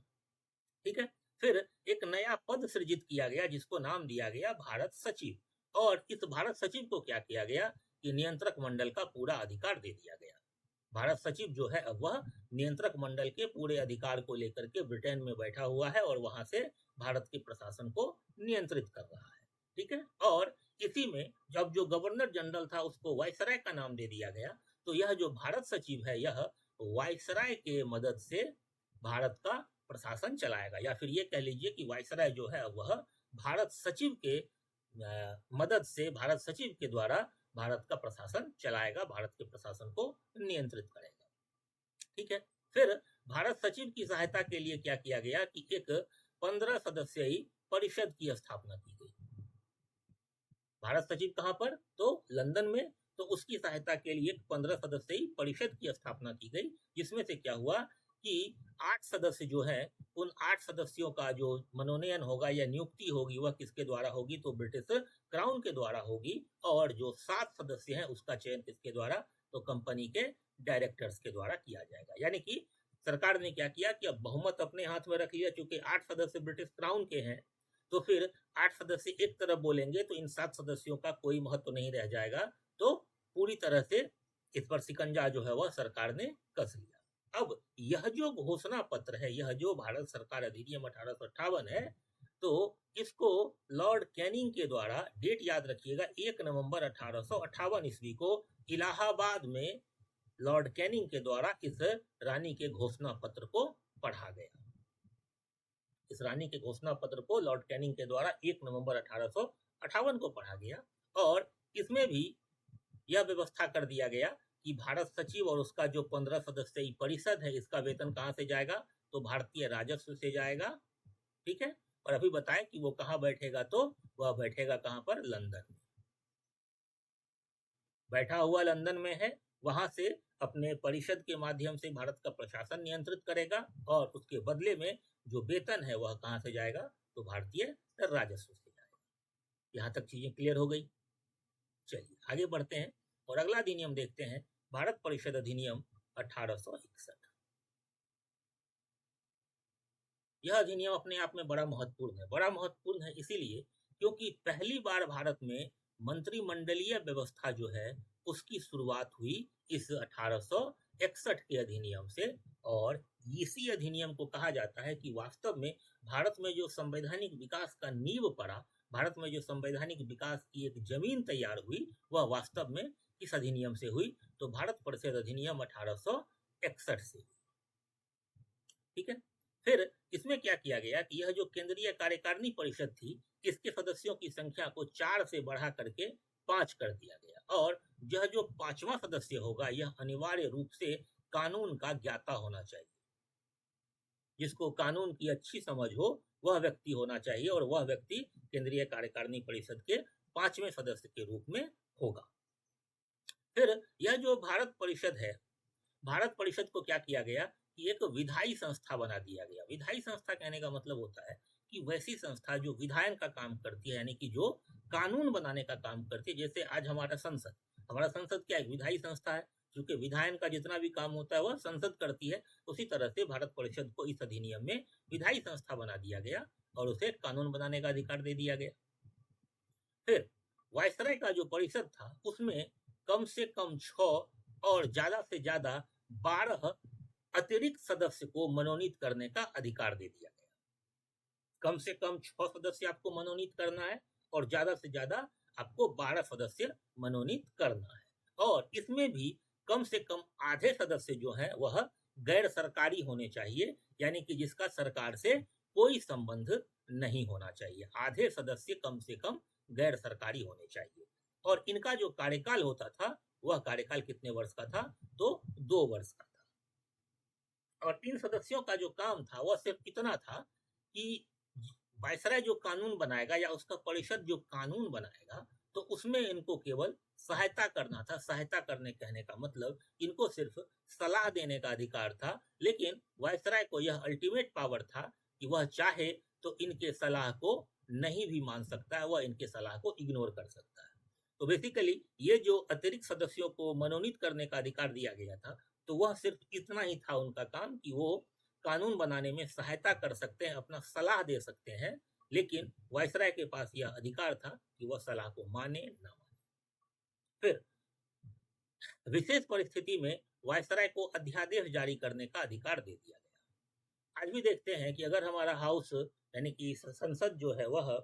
ठीक है। फिर एक नया पद सृजित किया गया जिसको नाम दिया गया भारत सचिव। और इस भारत सचिव को क्या किया गया कि नियंत्रक मंडल का पूरा अधिकार दे दिया गया। भारत सचिव जो है अब वह नियंत्रक मंडल के पूरे अधिकार को लेकर के ब्रिटेन में बैठा हुआ है और वहां से भारत के प्रशासन को नियंत्रित कर रहा है। ठीक है। और इसी में जब जो गवर्नर जनरल था उसको वायसराय का नाम दे दिया गया। तो यह जो भारत सचिव है यह वायसराय के मदद से भारत का प्रशासन चलाएगा, या फिर ये कह लीजिए कि वायसराय जो है वह भारत सचिव के मदद से, भारत सचिव के द्वारा भारत का प्रशासन चलाएगा, भारत के प्रशासन को नियंत्रित करेगा। ठीक है। फिर भारत सचिव की सहायता के लिए क्या किया गया कि एक 15 सदस्यीय परिषद की स्थापना की गई। भारत सचिव कहां पर, तो लंदन में। तो उसकी सहायता के लिए एक 15 सदस्यीय परिषद की स्थापना की गई, जिसमें से क्या हुआ कि 8 सदस्य जो है, उन 8 सदस्यों का जो मनोनयन होगा या नियुक्ति होगी वह किसके द्वारा होगी, तो ब्रिटिश क्राउन के द्वारा होगी। और जो 7 सदस्य हैं उसका चयन किसके द्वारा, तो कंपनी के डायरेक्टर्स के द्वारा किया जाएगा। यानी कि सरकार ने क्या किया कि अब बहुमत अपने हाथ में रख लिया, क्योंकि 8 सदस्य ब्रिटिश क्राउन के हैं, तो फिर 8 सदस्य एक तरफ बोलेंगे तो इन 7 सदस्यों का कोई महत्व नहीं रह जाएगा। तो पूरी तरह से इस पर शिकंजा जो है वह सरकार ने कस लिया। अब यह जो घोषणा पत्र है, यह जो भारत सरकार अधिनियम 1858 है, तो इसको लॉर्ड कैनिंग के द्वारा, डेट याद रखिएगा, 1 नवंबर 1858 ईस्वी को इलाहाबाद में लॉर्ड कैनिंग के द्वारा इस रानी के घोषणा पत्र को पढ़ा गया। इस रानी के घोषणा पत्र को लॉर्ड कैनिंग के द्वारा 1 नवंबर 1858 को पढ़ा गया और इसमें भी यह व्यवस्था कर दिया गया कि भारत सचिव और उसका जो 15 सदस्यीय परिषद है, इसका वेतन कहाँ से जाएगा, तो भारतीय राजस्व से जाएगा। ठीक है, और अभी बताएं कि वो कहाँ बैठेगा, तो वह बैठेगा कहाँ पर, लंदन में। बैठा हुआ लंदन में है, वहां से अपने परिषद के माध्यम से भारत का प्रशासन नियंत्रित करेगा और उसके बदले में जो वेतन है वह कहाँ से जाएगा, तो भारतीय राजस्व से जाएगा। यहाँ तक चीजें क्लियर हो गई। चलिए आगे बढ़ते हैं और अगला अधिनियम देखते हैं, भारत परिषद अधिनियम 1861। यह अधिनियम अपने आप में बड़ा महत्वपूर्ण है। बड़ा महत्वपूर्ण है इसीलिए क्योंकि पहली बार भारत में मंत्रिमंडलीय व्यवस्था जो है उसकी शुरुआत हुई इस 1861 के अधिनियम से। और इसी अधिनियम को कहा जाता है कि वास्तव में भारत में जो संवैधानिक विकास का नींव पड़ा, भारत में जो संवैधानिक विकास की एक जमीन तैयार हुई, वह वास्तव में किस अधिनियम से हुई, तो भारत परिषद अधिनियम 1861 से। ठीक है, फिर इसमें क्या किया गया कि यह जो केंद्रीय कार्यकारिणी परिषद थी, इसके सदस्यों की संख्या को 4 से बढ़ा करके 5 कर दिया गया और यह जो 5वां सदस्य होगा यह अनिवार्य रूप से कानून का ज्ञाता होना चाहिए। जिसको कानून की अच्छी समझ हो वह व्यक्ति होना चाहिए और वह व्यक्ति केंद्रीय कार्यकारिणी परिषद के 5वें सदस्य के रूप में होगा। फिर यह जो भारत परिषद है, भारत परिषद को क्या किया गया कि एक विधायी संस्था बना दिया गया। विधायी संस्था कहने का मतलब होता है कि वैसी संस्था जो विधायन का काम करती है, यानी कि जो कानून बनाने का काम करती है। जैसे आज हमारा संसद क्या है, विधायी संस्था है, क्योंकि विधायन का जितना भी काम होता है वह संसद करती है। उसी तरह से भारत परिषद को इस अधिनियम में विधायी संस्था बना दिया गया और उसे कानून बनाने का अधिकार दे दिया गया। फिर वायसराय का जो परिषद था उसमें कम से कम 6 और ज्यादा से ज्यादा 12 अतिरिक्त सदस्य को मनोनीत करने का अधिकार दे दिया गया। कम से कम 6 सदस्य आपको मनोनीत करना है और ज्यादा से ज्यादा आपको 12 सदस्य मनोनीत करना है। और इसमें भी कम से कम आधे सदस्य जो हैं वह गैर सरकारी होने चाहिए, यानी कि जिसका सरकार से कोई संबंध नहीं होना चाहिए। आधे सदस्य कम से कम गैर सरकारी होने चाहिए। और इनका जो कार्यकाल होता था वह कार्यकाल कितने वर्ष का था, तो 2 वर्ष का था। और इन सदस्यों का जो काम था वह सिर्फ इतना था कि वायसराय जो कानून बनाएगा या उसका परिषद जो कानून बनाएगा तो उसमें इनको केवल सहायता करना था। सहायता करने कहने का मतलब इनको सिर्फ सलाह देने का अधिकार था, लेकिन वायसराय को यह अल्टीमेट पावर था कि वह चाहे तो इनके सलाह को नहीं भी मान सकता है, वह इनके सलाह को इग्नोर कर सकता है। तो बेसिकली ये जो अतिरिक्त सदस्यों को मनोनीत करने का अधिकार दिया गया था तो वह सिर्फ इतना ही था उनका काम कि वो कानून बनाने में सहायता कर सकते हैं, अपना सलाह दे सकते हैं, लेकिन वायसराय के पास यह अधिकार था कि वह सलाह को माने ना माने। फिर विशेष परिस्थिति में वायसराय को अध्यादेश जारी करने का अधिकार दे दिया गया। आज भी देखते हैं कि अगर हमारा हाउस यानी कि संसद जो है वह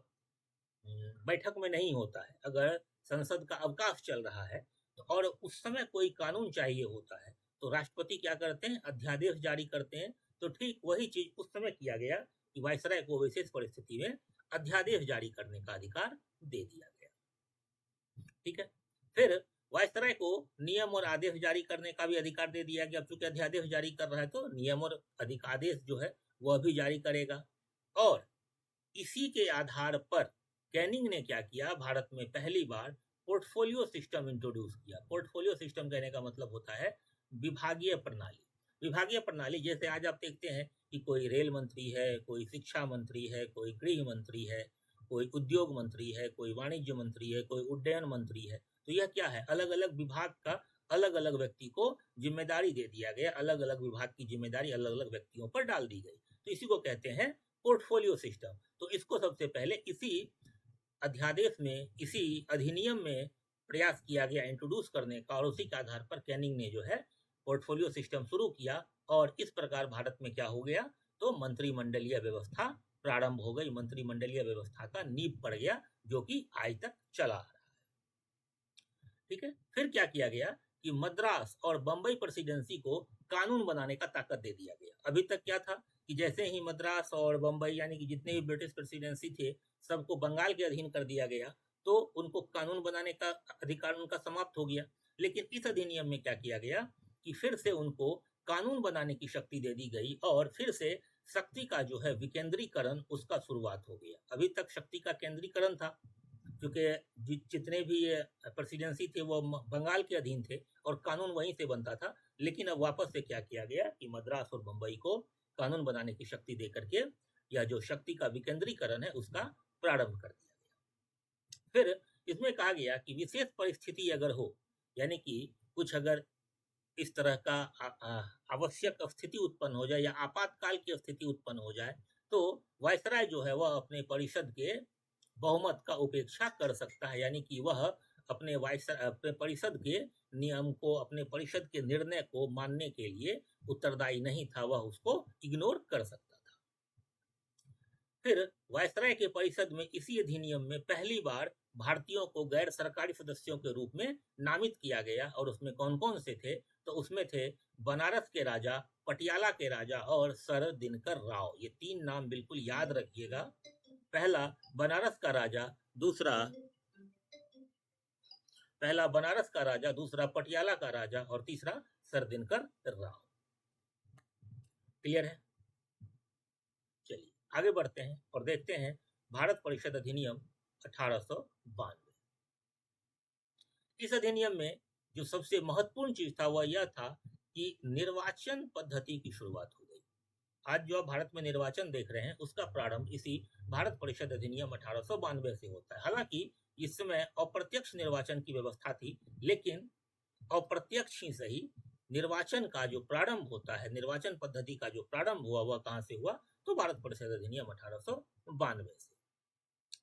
बैठक में नहीं होता है, अगर संसद का अवकाश चल रहा है तो और उस समय कोई कानून चाहिए होता है तो राष्ट्रपति क्या करते हैं, अध्यादेश जारी करते हैं। तो ठीक वही चीज उस समय किया गया कि वायसराय को विशेष परिस्थिति में अध्यादेश जारी करने का अधिकार दे दिया गया। ठीक है, फिर वायसराय को नियम और आदेश जारी करने का भी अधिकार दे दिया गया। अब चूंकि अध्यादेश जारी कर रहा है तो नियम और आदेश जो है वह भी जारी करेगा। और इसी के आधार पर कैनिंग ने क्या किया, भारत में पहली बार पोर्टफोलियो सिस्टम इंट्रोड्यूस किया। पोर्टफोलियो सिस्टम कहने का मतलब होता है विभागीय प्रणाली। विभागीय प्रणाली जैसे आज आप देखते हैं कि कोई रेल मंत्री है, कोई शिक्षा मंत्री है, कोई गृह मंत्री है, कोई उद्योग मंत्री है, कोई वाणिज्य मंत्री है, कोई उड्डयन मंत्री है। तो यह क्या है, अलग अलग विभाग का अलग अलग व्यक्ति को जिम्मेदारी दे दिया गया। अलग अलग विभाग की जिम्मेदारी अलग अलग व्यक्तियों पर डाल दी गई। तो इसी को कहते हैं पोर्टफोलियो सिस्टम। तो इसको सबसे पहले इसी अध्यादेश में, इसी अधिनियम में प्रयास किया गया इंट्रोड्यूस करने का और उसी के आधार पर कैनिंग ने जो है पोर्टफोलियो सिस्टम शुरू किया। और इस प्रकार भारत में क्या हो गया, तो मंत्रिमंडलीय व्यवस्था प्रारंभ हो गई, मंत्रिमंडलीय व्यवस्था का नींव पड़ गया, जो कि आज तक चला आ रहा है। ठीक है, फिर क्या किया गया कि मद्रास और बंबई प्रेसिडेंसी को कानून बनाने का ताकत दे दिया गया। अभी तक क्या था कि जैसे ही मद्रास और बंबई यानी कि जितने भी ब्रिटिश प्रेसिडेंसी थे सबको बंगाल के अधीन कर दिया गया, तो उनको कानून बनाने का अधिकार उनका समाप्त हो गया। लेकिन इस अधिनियम में क्या किया गया कि फिर से उनको कानून बनाने की शक्ति दे दी गई और फिर से शक्ति का जो है विकेंद्रीकरण उसका शुरुआत हो गया। अभी तक शक्ति का केंद्रीकरण था, क्योंकि जितने भी प्रेसिडेंसी थे वो बंगाल के अधीन थे और कानून वहीं से बनता था। लेकिन अब वापस से क्या किया गया कि मद्रास और बंबई को कानून बनाने की शक्ति दे करके या जो शक्ति का विकेंद्रीकरण है उसका प्रारंभ कर दिया गया। फिर इसमें कहा गया कि विशेष परिस्थिति अगर हो, यानी कि कुछ अगर इस तरह का आवश्यक स्थिति उत्पन्न हो जाए या आपातकाल की स्थिति उत्पन्न हो जाए, तो वायसराय जो है वह अपने परिषद के बहुमत का उपेक्षा कर सकता है, यानी कि वह अपने परिषद के नियम को, अपने परिषद के निर्णय को मानने के लिए उत्तरदायी नहीं था, वह उसको इग्नोर कर सकता था। फिर वायसराय के परिषद में इसी अधिनियम में पहली बार भारतीयों को गैर सरकारी सदस्यों के रूप में नामित किया गया, और उसमें कौन कौन से थे, तो उसमें थे बनारस के राजा, पटियाला के राजा और सर दिनकर राव। ये तीन नाम बिल्कुल याद रखिएगा। पहला बनारस का राजा, दूसरा पटियाला का राजा और तीसरा सर दिनकर राव। क्लियर है? चलिए आगे बढ़ते हैं और देखते हैं भारत परिषद अधिनियम 1892। इस अधिनियम में जो सबसे महत्वपूर्ण चीज था वह यह था कि निर्वाचन पद्धति की शुरुआत हो गई। आज जो आप भारत में निर्वाचन देख रहे हैं उसका प्रारंभ इसी भारत परिषद अधिनियम 1892 से होता है। हालांकि इस समय अप्रत्यक्ष निर्वाचन की व्यवस्था थी, लेकिन अप्रत्यक्ष ही सही निर्वाचन का जो प्रारंभ होता है, निर्वाचन पद्धति का जो प्रारंभ हुआ वह कहां से हुआ, तो भारत परिषद अधिनियम 1892 से।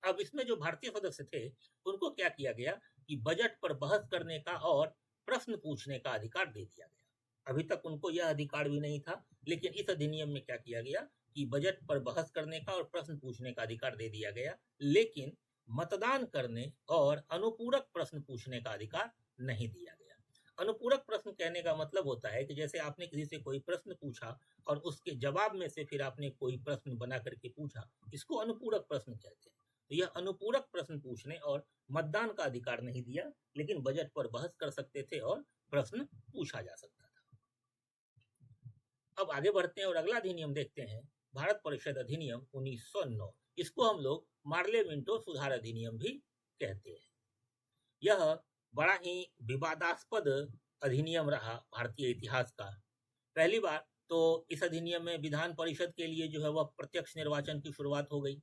अब इसमें जो भारतीय सदस्य थे उनको क्या किया गया कि बजट पर बहस करने का और प्रश्न पूछने का अधिकार दे दिया गया। अभी तक उनको यह अधिकार भी नहीं था, लेकिन इस अधिनियम में क्या किया गया कि बजट पर बहस करने का और प्रश्न पूछने का अधिकार दे दिया गया, लेकिन मतदान करने और अनुपूरक प्रश्न पूछने का अधिकार नहीं दिया गया। अनुपूरक प्रश्न कहने का मतलब होता है कि जैसे आपने किसी से कोई प्रश्न पूछा और उसके जवाब में से फिर आपने कोई प्रश्न बना करके पूछा, इसको अनुपूरक प्रश्न कहते हैं। तो यह अनुपूरक प्रश्न पूछने और मतदान का अधिकार नहीं दिया, लेकिन बजट पर बहस कर सकते थे और प्रश्न पूछा जा सकता था। अब आगे बढ़ते हैं और अगला अधिनियम देखते हैं, भारत परिषद अधिनियम 1909। इसको हम लोग मार्ले मिंटो सुधार अधिनियम भी कहते हैं। यह बड़ा ही विवादास्पद अधिनियम रहा भारतीय इतिहास का। पहली बार तो इस अधिनियम में विधान परिषद के लिए जो है वह प्रत्यक्ष निर्वाचन की शुरुआत हो गई।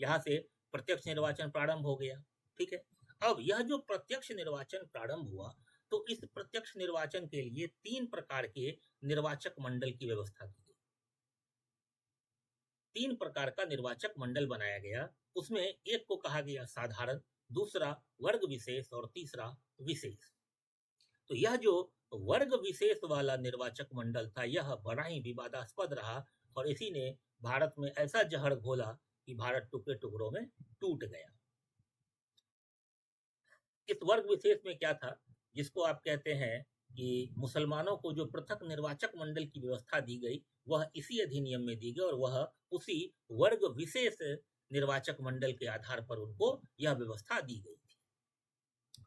यहाँ से प्रत्यक्ष निर्वाचन प्रारंभ हो गया। ठीक है, अब यह जो प्रत्यक्ष निर्वाचन प्रारंभ हुआ, तो इस प्रत्यक्ष निर्वाचन के लिए 3 प्रकार के निर्वाचक मंडल की व्यवस्था की गई। 3 प्रकार का निर्वाचक मंडल बनाया गया। उसमें एक को कहा गया साधारण, दूसरा वर्ग विशेष और तीसरा विशेष। तो यह जो वर्ग विशेष वाला निर्वाचक मंडल था यह बड़ा ही विवादास्पद रहा, और इसी ने भारत में ऐसा जहर घोला कि भारत टुकड़े टुकड़ों में टूट गया। इस वर्ग विशेष में क्या था, जिसको आप कहते हैं कि मुसलमानों को जो पृथक निर्वाचक मंडल की व्यवस्था दी गई वह इसी अधिनियम में दी गई, और वह उसी वर्ग विशेष निर्वाचक मंडल के आधार पर उनको यह व्यवस्था दी गई थी।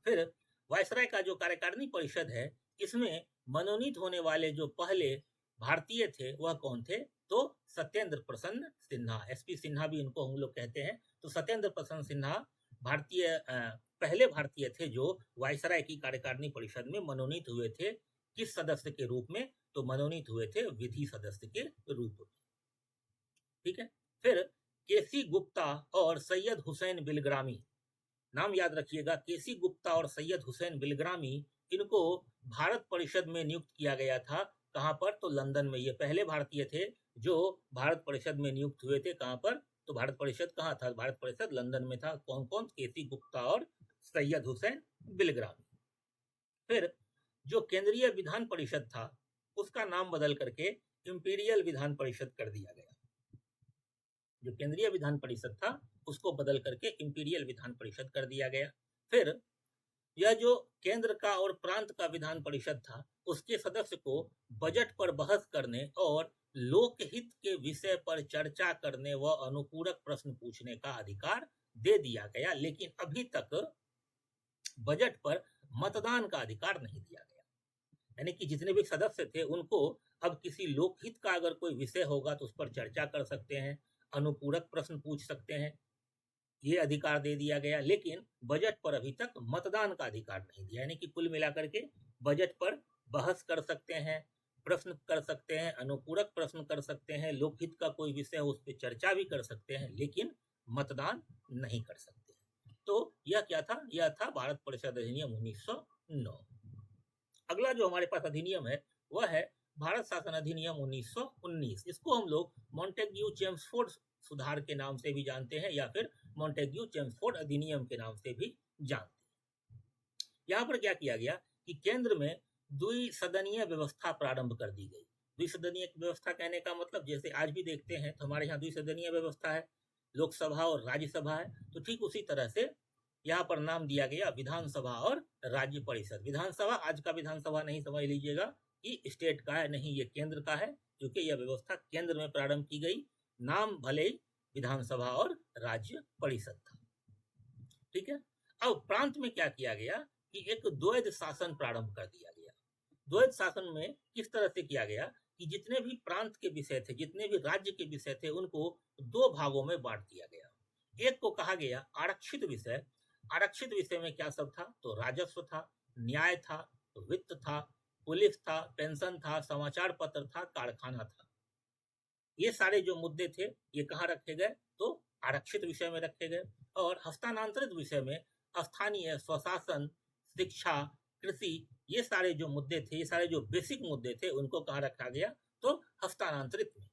फिर वायसराय का जो कार्यकारिणी परिषद है, इसमें मनोनीत होने वाले जो पहले भारतीय थे वह कौन थे, तो सत्येंद्र प्रसन्न सिन्हा, एसपी सिन्हा भी इनको हम लोग कहते हैं। तो सत्येंद्र प्रसन्न सिन्हा पहले भारतीय थे जो वायसराय की कार्यकारिणी परिषद में मनोनीत हुए थे। किस सदस्य के रूप में, तो मनोनीत हुए थे विधि सदस्य के रूप में। ठीक है, फिर केसी गुप्ता और सैयद हुसैन बिलग्रामी, नाम याद रखिएगा, केसी गुप्ता और सैयद हुसैन बिलग्रामी, इनको भारत परिषद में नियुक्त किया गया था। कहां पर, तो लंदन में। ये पहले भारतीय थे जो भारत परिषद में नियुक्त हुए थे। कहां पर, तो भारत परिषद कहाँ था, भारत परिषद लंदन में था। कौन कौन, केसी गुप्ता और सैयद हुसैन बिलग्रामी। फिर जो केंद्रीय विधान परिषद था उसका नाम बदल करके इंपीरियल विधान परिषद कर दिया गया। जो केंद्रीय विधान परिषद था उसको बदल करके इंपीरियल विधान परिषद कर दिया गया। फिर यह जो केंद्र का और प्रांत का विधान परिषद था उसके सदस्य को बजट पर बहस करने और लोकहित के विषय पर चर्चा करने व अनुपूरक प्रश्न पूछने का अधिकार दे दिया गया, लेकिन अभी तक बजट पर मतदान का अधिकार नहीं दिया गया। यानी कि जितने भी सदस्य थे उनको अब किसी लोकहित का अगर कोई विषय होगा तो उस पर चर्चा कर सकते हैं, अनुपूरक प्रश्न पूछ सकते हैं, ये अधिकार दे दिया गया, लेकिन बजट पर अभी तक मतदान का अधिकार नहीं दिया। यानी कि कुल मिलाकर के बजट पर बहस कर सकते हैं, प्रश्न कर सकते हैं, अनुपूरक प्रश्न कर सकते हैं, लोकहित का कोई विषय हो उस पर चर्चा भी कर सकते हैं, लेकिन मतदान नहीं कर सकते। तो यह क्या था? यह था भारत परिषद अधिनियम 1909। अगला जो हमारे पास अधिनियम है वह है भारत शासन अधिनियम 1919। इसको हम लोग मॉन्टेग्यू चेम्सफोर्ड सुधार के नाम से भी जानते हैं या फिर मॉन्टेग्यू चेम्सफोर्ड अधिनियम के नाम से भी जानते हैं। यहाँ पर क्या किया गया कि केंद्र में द्विसदनीय व्यवस्था प्रारंभ कर दी गई। द्विसदनीय व्यवस्था कहने का मतलब जैसे आज भी देखते हैं तो हमारे यहाँ द्विसदनीय व्यवस्था है, लोकसभा और राज्यसभा है, तो ठीक उसी तरह से यहाँ पर नाम दिया गया विधानसभा और राज्य परिषद। विधानसभा आज का विधानसभा नहीं समझ लीजिएगा कि स्टेट का है, नहीं, ये केंद्र का है, क्योंकि यह व्यवस्था केंद्र में प्रारंभ की गई। नाम भले ही विधानसभा और राज्य परिषद था, ठीक है। अब प्रांत में क्या किया गया कि एक द्वैध शासन प्रारंभ कर दिया गया। द्वैध शासन में किस तरह से किया गया कि जितने भी प्रांत के विषय थे, जितने भी राज्य के विषय थे, उनको दो भागों में बांट दिया गया। एक को कहा गया आरक्षित विषय। आरक्षित विषय में क्या सब था? तो राजस्व था, न्याय था, वित्त था, पुलिस था, पेंशन था, समाचार पत्र था, कारखाना था। ये सारे जो मुद्दे थे ये कहाँ रखे गए? तो आरक्षित विषय में रखे गए। और हस्तांतरित विषय में स्थानीय स्वशासन, शिक्षा, कृषि, ये सारे जो मुद्दे थे, ये सारे जो बेसिक मुद्दे थे, उनको कहाँ रखा गया? तो हस्तांतरित में।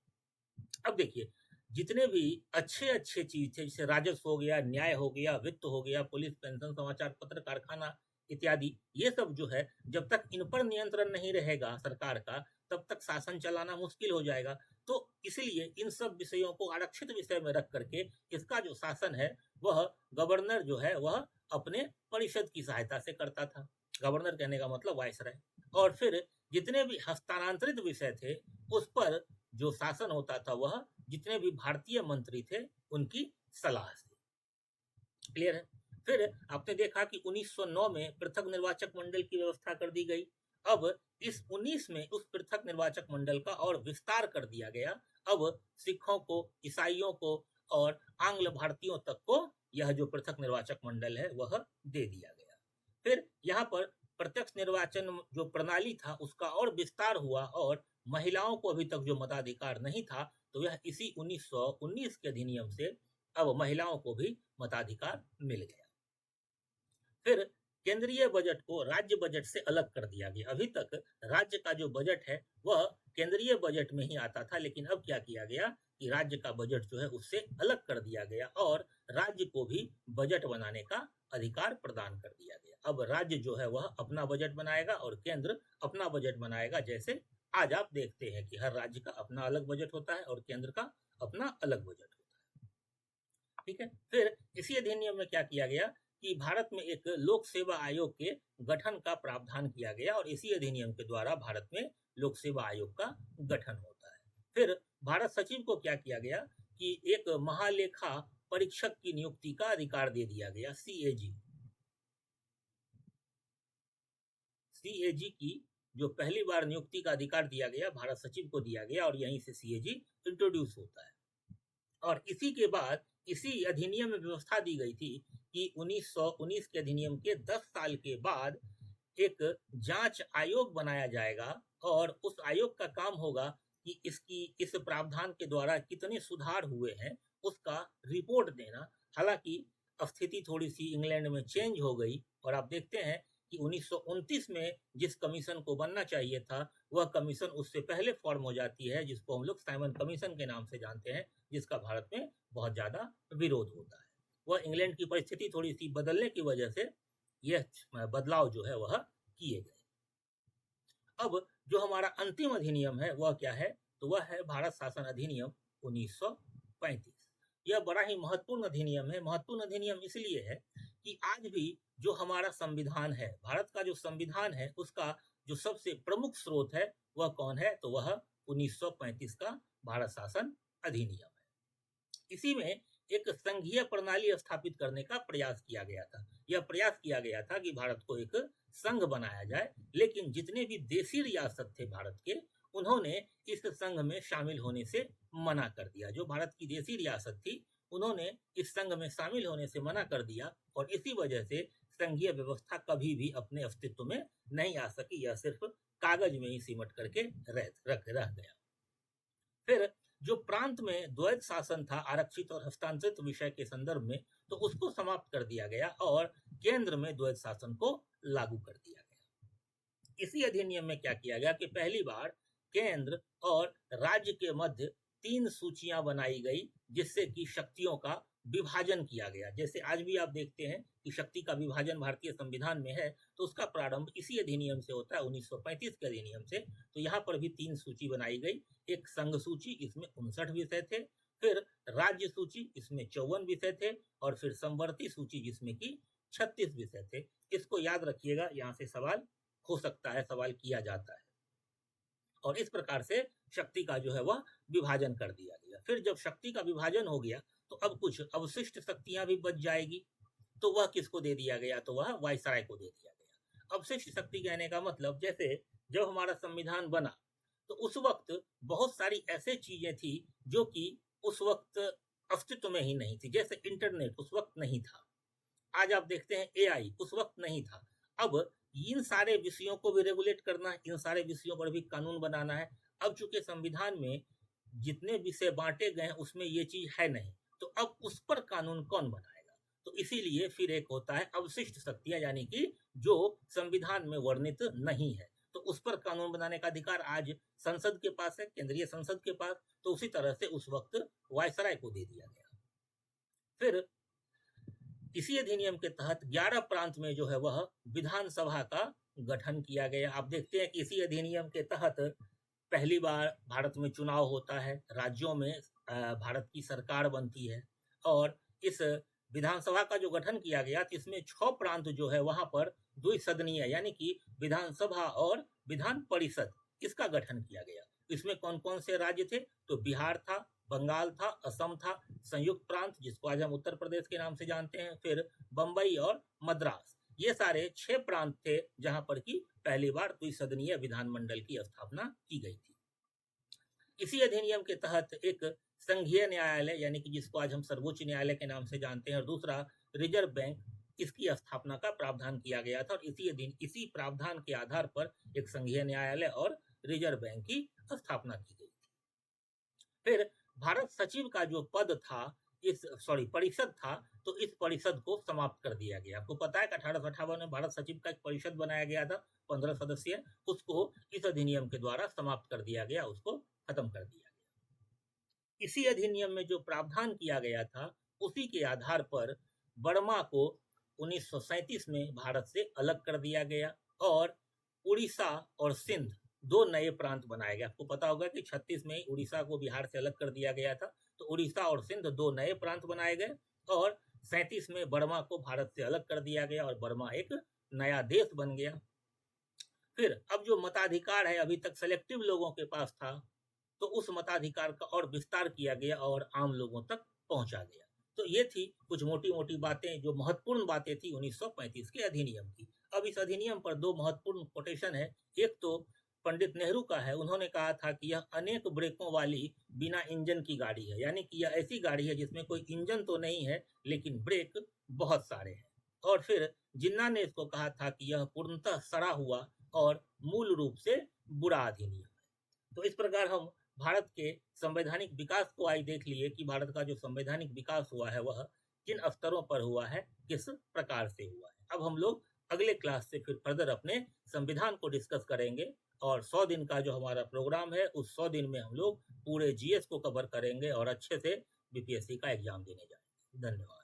अब देखिए, जितने भी अच्छे अच्छे चीज थे, जैसे राजस्व हो गया, न्याय हो गया, वित्त हो गया, पुलिस, पेंशन, समाचार पत्र, कारखाना इत्यादि, ये सब जो है जब तक इन पर नियंत्रण नहीं रहेगा सरकार का, तब तक शासन चलाना मुश्किल हो जाएगा। तो इसलिए इन सब विषयों को आरक्षित विषय में रख करके इसका जो शासन है वह गवर्नर जो है वह अपने परिषद की सहायता से करता था। गवर्नर कहने का मतलब वायसराय। और फिर जितने भी हस्तांतरित विषय थे उस पर जो शासन होता था वह जितने भी भारतीय मंत्री थे उनकी सलाह से। क्लियर है? फिर आपने देखा कि 1909 में पृथक निर्वाचक मंडल की व्यवस्था कर दी गई। अब इस 19 में उस पृथक निर्वाचक मंडल का और विस्तार कर दिया गया। अब सिखों को, ईसाइयों को और आंग्ल भारतीयों तक को यह जो पृथक निर्वाचक मंडल है वह दे दिया गया। फिर यहाँ पर प्रत्यक्ष निर्वाचन जो प्रणाली था उसका और विस्तार हुआ और महिलाओं को अभी तक जो मताधिकार नहीं था तो यह इसी 1919 के अधिनियम से अब महिलाओं को भी मताधिकार मिल गया। फिर केंद्रीय बजट को राज्य बजट से अलग कर दिया गया। अभी तक राज्य का जो बजट है वह केंद्रीय बजट में ही आता था, लेकिन अब क्या किया गया कि राज्य का बजट जो है उससे अलग कर दिया गया और राज्य को भी बजट बनाने का अधिकार प्रदान कर दिया गया। अब राज्य जो है वह अपना बजट बनाएगा और केंद्र अपना बजट बनाएगा। जैसे आज आप देखते हैं कि हर राज्य का अपना अलग बजट होता है और केंद्र का अपना अलग बजट होता है, ठीक है। फिर इसी अधिनियम में क्या किया गया कि भारत में एक लोक सेवा आयोग के गठन का प्रावधान किया गया और इसी अधिनियम के द्वारा भारत में लोक सेवा आयोग का गठन होता है। फिर भारत सचिव को क्या किया गया कि एक महालेखा परीक्षक की नियुक्ति का अधिकार दे दिया गया। सीएजी की जो पहली बार नियुक्ति का अधिकार दिया गया भारत सचिव को दिया गया और यहीं से सीएजी इंट्रोड्यूस होता है। और इसी के बाद इसी अधिनियम में व्यवस्था दी गई थी कि 1919 के अधिनियम के 10 साल के बाद एक जांच आयोग बनाया जाएगा और उस आयोग का काम होगा कि इस प्रावधान के द्वारा कितने सुधार हुए हैं उसका रिपोर्ट देना। हालांकि स्थिति थोड़ी सी इंग्लैंड में चेंज हो गई और आप देखते हैं कि 1929 में जिस कमीशन को बनना चाहिए था वह कमीशन उससे पहले फॉर्म हो जाती है, जिसको हम लोग साइमन कमीशन के नाम से जानते हैं, जिसका भारत में बहुत ज्यादा विरोध होता है। वह इंग्लैंड की परिस्थिति थोड़ी सी बदलने की वजह से यह बदलाव जो है वह किए गए। अब जो हमारा अंतिम अधिनियम है वह क्या है? तो वह है भारत शासन अधिनियम 1935। यह बड़ा ही महत्वपूर्ण अधिनियम है। महत्वपूर्ण अधिनियम इसलिए है कि आज भी जो हमारा संविधान है, भारत का जो संविधान है, उसका जो सबसे प्रमुख स्रोत है वह कौन है, तो वह 1935 का भारत शासन अधिनियम है। इसी में एक संघीय प्रणाली स्थापित करने का प्रयास किया गया था। यह प्रयास किया गया था कि भारत को एक संघ बनाया जाए, लेकिन जितने भी देशी रियासत थे भारत के, उन्होंने इस संघ में शामिल होने से मना कर दिया। जो भारत की देशी रियासत थी, उन्होंने इस संघ में शामिल होने से मना कर दिया, और इसी वजह से संघीय व्यवस्था कभी भी अपने अस्तित्व में नहीं आ सकी। यह सिर्फ कागज में ही सिमट करके रह गया। फिर जो प्रांत में द्वैध शासन था, आरक्षित और हस्तांतरित विषय के संदर्भ में, तो उसको समाप्त कर दिया गया और केंद्र में द्वैध शासन को लागू कर दिया गया। इसी अधिनियम में क्या किया गया कि पहली बार केंद्र और राज्य के मध्य 3 सूचियां बनाई गई, जिससे कि शक्तियों का विभाजन किया गया। जैसे आज भी आप देखते हैं कि शक्ति का विभाजन भारतीय संविधान में है, तो उसका प्रारंभ इसी अधिनियम से होता है, 1935 के अधिनियम से। तो यहाँ पर भी 3 सूची बनाई गई। एक संघ सूची, इसमें 59 विषय थे, फिर राज्य सूची, इसमें 54 विषय थे, और फिर समवर्ती सूची, जिसमें कि 36 विषय थे। इसको याद रखिएगा, यहाँ से सवाल हो सकता है, सवाल किया जाता है। और इस प्रकार से शक्ति का जो है वह विभाजन कर दिया गया। फिर जब शक्ति का विभाजन हो गया, तो अब कुछ अवशिष्ट शक्तियां भी बच जाएगी। तो वह किसको दे दिया गया, तो वह वायसराय को दे दिया गया। अवशिष्ट शक्ति कहने का मतलब, जैसे जब हमारा संविधान बना, तो उस वक्त बहुत सारी ऐसे चीजें थी जो कि उस वक्त अस्तित्व में ही नहीं थी। जैसे इंटरनेट उस वक्त नहीं था। आज आप देखते हैं एआई, उस वक्त नहीं था। अब इन सारे विषयों को भी रेगुलेट करना है, इन सारे विषयों पर भी कानून बनाना है। अब चूंकि संविधान में जितने विषय बांटे गए हैं, उसमें ये चीज है नहीं, तो अब उस पर कानून कौन बनाएगा। तो इसीलिए फिर एक होता है अवशिष्ट शक्तियां, यानी कि जो संविधान में वर्णित नहीं है, तो उस पर कानून बनाने का अधिकार आज संसद के पास है, केंद्रीय संसद के पास। तो उसी तरह से उस वक्त वायसराय को दे दिया गया। फिर इसी अधिनियम के तहत 11 प्रांत में जो है वह विधानसभा का गठन किया गया। आप देखते हैं कि इसी अधिनियम के तहत पहली बार भारत में चुनाव होता है, राज्यों में भारत की सरकार बनती है, और इस विधानसभा का जो गठन किया गया, तो इसमें 6 प्रांत जो है वहां पर द्विसदनीय, यानी कि विधानसभा और विधान परिषद, इसका गठन किया गया। इसमें कौन कौन से राज्य थे, तो बिहार था, बंगाल था, असम था, संयुक्त प्रांत जिसको आज हम उत्तर प्रदेश के नाम से जानते हैं, फिर बंबई और मद्रास, ये सारे 6 प्रांत थे जहां पर की पहली बार द्विसदनीय विधानमंडल की स्थापना की गई थी। इसी अधिनियम के तहत एक संघीय न्यायालय, यानी कि जिसको आज हम सर्वोच्च न्यायालय के नाम से जानते हैं, और दूसरा रिजर्व बैंक, इसकी स्थापना का प्रावधान किया गया था। और इसी प्रावधान के आधार पर एक संघीय न्यायालय और रिजर्व बैंक की स्थापना की गई थी। फिर भारत सचिव का जो पद था, परिषद था, तो इस परिषद को समाप्त कर दिया गया। आपको पता है कि 1858 में भारत सचिव का एक परिषद बनाया गया था, 15 सदस्य, उसको इस अधिनियम के द्वारा समाप्त कर दिया गया, उसको खत्म कर दिया गया। इसी अधिनियम में जो प्रावधान किया गया था, उसी के आधार पर बर्मा को 1937 में भारत से अलग कर दिया गया, और उड़ीसा और सिंध 2 नए प्रांत बनाए गए। आपको पता होगा कि 36 में उड़ीसा को बिहार से अलग कर दिया गया था, तो उड़ीसा और सिंध 2 नए प्रांत बनाए गए, और 37 में बर्मा को भारत से अलग कर दिया गया, और बर्मा एक नया देश बन गया। फिर अब जो मताधिकार है, अभी तक सेलेक्टिव लोगों के पास था, तो उस मताधिकार का और विस्तार किया गया और आम लोगों तक पहुंचा गया। तो ये थी कुछ मोटी मोटी बातें, जो महत्वपूर्ण बातें थी 1935 के अधिनियम की। अब इस अधिनियम पर 2 महत्वपूर्ण कोटेशन है। एक तो पंडित नेहरू का है, उन्होंने कहा था कि यह अनेक ब्रेकों वाली बिना इंजन की गाड़ी है, यानी कि यह ऐसी गाड़ी है जिसमें कोई इंजन तो नहीं है, लेकिन ब्रेक बहुत सारे हैं। और फिर जिन्ना ने इसको कहा था कि यह पूर्णतः सड़ा हुआ और मूल रूप से बुरा अधिनियम है। तो इस प्रकार हम भारत के संवैधानिक विकास को आज देख लिए कि भारत का जो संवैधानिक विकास हुआ है वह किन स्तरों पर हुआ है, किस प्रकार से हुआ है। अब हम लोग अगले क्लास से फिर फर्दर अपने संविधान को डिस्कस करेंगे, और 100 दिन का जो हमारा प्रोग्राम है, उस 100 दिन में हम लोग पूरे जीएस को कवर करेंगे और अच्छे से बीपीएससी का एग्जाम देने जाएंगे। धन्यवाद।